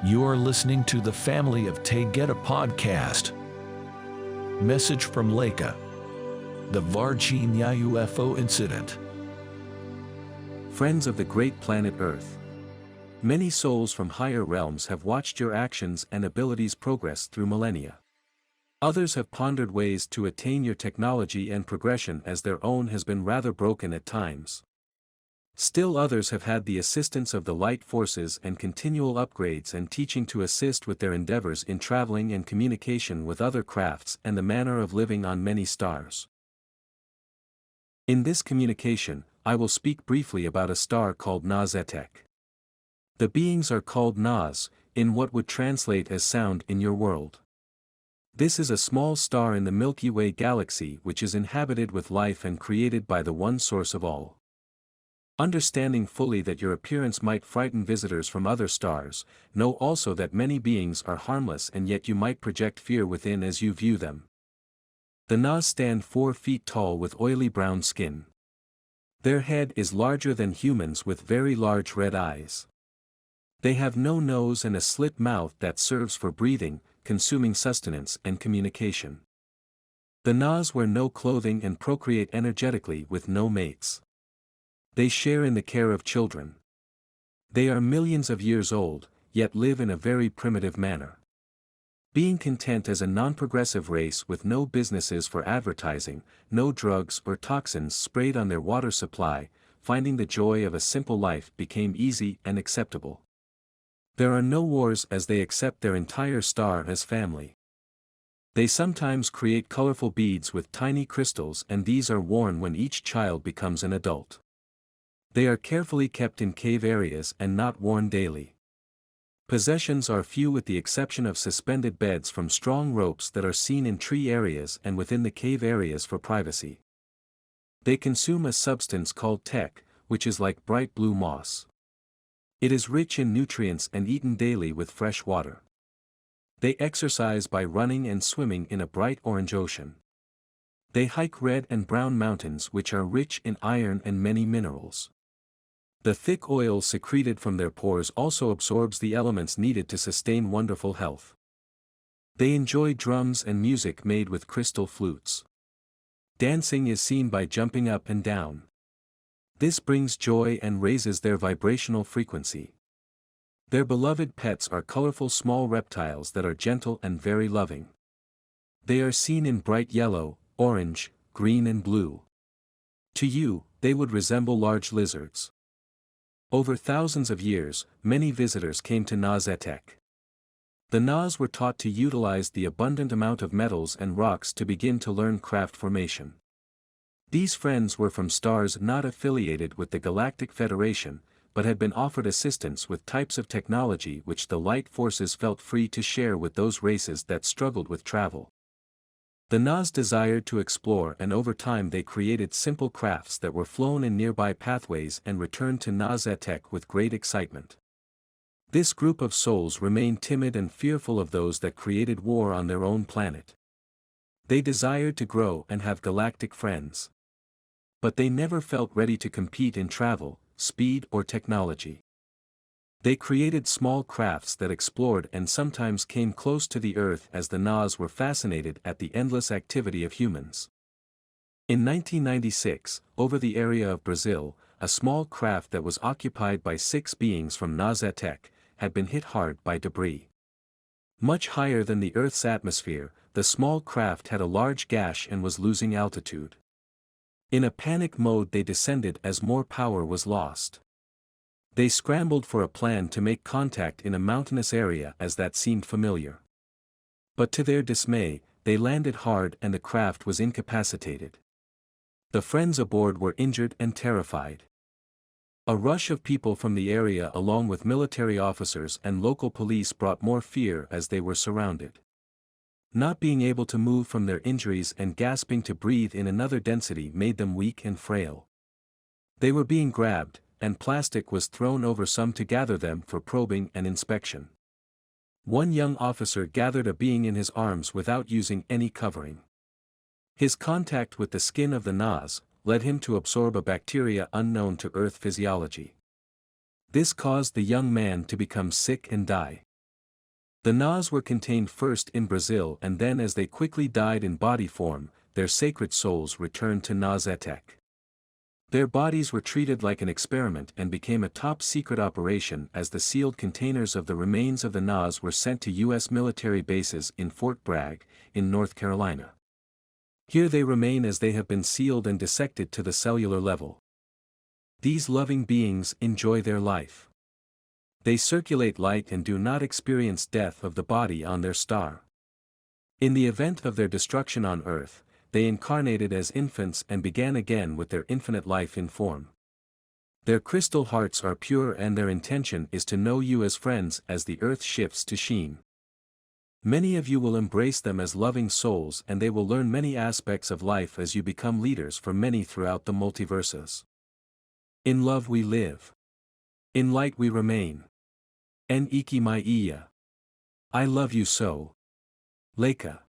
You are listening to the Family of Taygeta podcast. Message from Laka. The Varginha UFO incident. Friends of the great planet Earth. Many souls from higher realms have watched your actions and abilities progress through millennia. Others have pondered ways to attain your technology and progression as their own has been rather broken at times. Still others have had the assistance of the light forces and continual upgrades and teaching to assist with their endeavors in traveling and communication with other crafts and the manner of living on many stars. In this communication, I will speak briefly about a star called Nazetek. The beings are called Naz, in what would translate as sound in your world. This is a small star in the Milky Way galaxy which is inhabited with life and created by the one source of all. Understanding fully that your appearance might frighten visitors from other stars, know also that many beings are harmless and yet you might project fear within as you view them. The Naz stand 4 feet tall with oily brown skin. Their head is larger than humans with very large red eyes. They have no nose and a slit mouth that serves for breathing, consuming sustenance and communication. The Naz wear no clothing and procreate energetically with no mates. They share in the care of children. They are millions of years old, yet live in a very primitive manner. Being content as a non-progressive race with no businesses for advertising, no drugs or toxins sprayed on their water supply, finding the joy of a simple life became easy and acceptable. There are no wars as they accept their entire star as family. They sometimes create colorful beads with tiny crystals and these are worn when each child becomes an adult. They are carefully kept in cave areas and not worn daily. Possessions are few with the exception of suspended beds from strong ropes that are seen in tree areas and within the cave areas for privacy. They consume a substance called tek, which is like bright blue moss. It is rich in nutrients and eaten daily with fresh water. They exercise by running and swimming in a bright orange ocean. They hike red and brown mountains which are rich in iron and many minerals. The thick oil secreted from their pores also absorbs the elements needed to sustain wonderful health. They enjoy drums and music made with crystal flutes. Dancing is seen by jumping up and down. This brings joy and raises their vibrational frequency. Their beloved pets are colorful small reptiles that are gentle and very loving. They are seen in bright yellow, orange, green and blue. To you, they would resemble large lizards. Over thousands of years, many visitors came to Nazetek. The Naz were taught to utilize the abundant amount of metals and rocks to begin to learn craft formation. These friends were from stars not affiliated with the Galactic Federation, but had been offered assistance with types of technology which the light forces felt free to share with those races that struggled with travel. The Naz desired to explore and over time they created simple crafts that were flown in nearby pathways and returned to Nazetek with great excitement. This group of souls remained timid and fearful of those that created war on their own planet. They desired to grow and have galactic friends. But they never felt ready to compete in travel, speed or technology. They created small crafts that explored and sometimes came close to the Earth as the Naz were fascinated at the endless activity of humans. In 1996, over the area of Brazil, a small craft that was occupied by 6 beings from Nazetek, had been hit hard by debris. Much higher than the Earth's atmosphere, the small craft had a large gash and was losing altitude. In a panic mode they descended as more power was lost. They scrambled for a plan to make contact in a mountainous area as that seemed familiar. But to their dismay, they landed hard and the craft was incapacitated. The friends aboard were injured and terrified. A rush of people from the area along with military officers and local police brought more fear as they were surrounded. Not being able to move from their injuries and gasping to breathe in another density made them weak and frail. They were being grabbed, and plastic was thrown over some to gather them for probing and inspection. One young officer gathered a being in his arms without using any covering. His contact with the skin of the Naz led him to absorb a bacteria unknown to Earth physiology. This caused the young man to become sick and die. The Nas were contained first in Brazil, and then as they quickly died in body form, their sacred souls returned to Nazetek. Their bodies were treated like an experiment and became a top-secret operation as the sealed containers of the remains of the Nas were sent to U.S. military bases in Fort Bragg, in North Carolina. Here they remain as they have been sealed and dissected to the cellular level. These loving beings enjoy their life. They circulate light and do not experience death of the body on their star. In the event of their destruction on Earth, they incarnated as infants and began again with their infinite life in form. Their crystal hearts are pure and their intention is to know you as friends as the Earth shifts to sheen. Many of you will embrace them as loving souls and they will learn many aspects of life as you become leaders for many throughout the multiverses. In love we live. In light we remain. En iki mai iya. I love you so. Laka.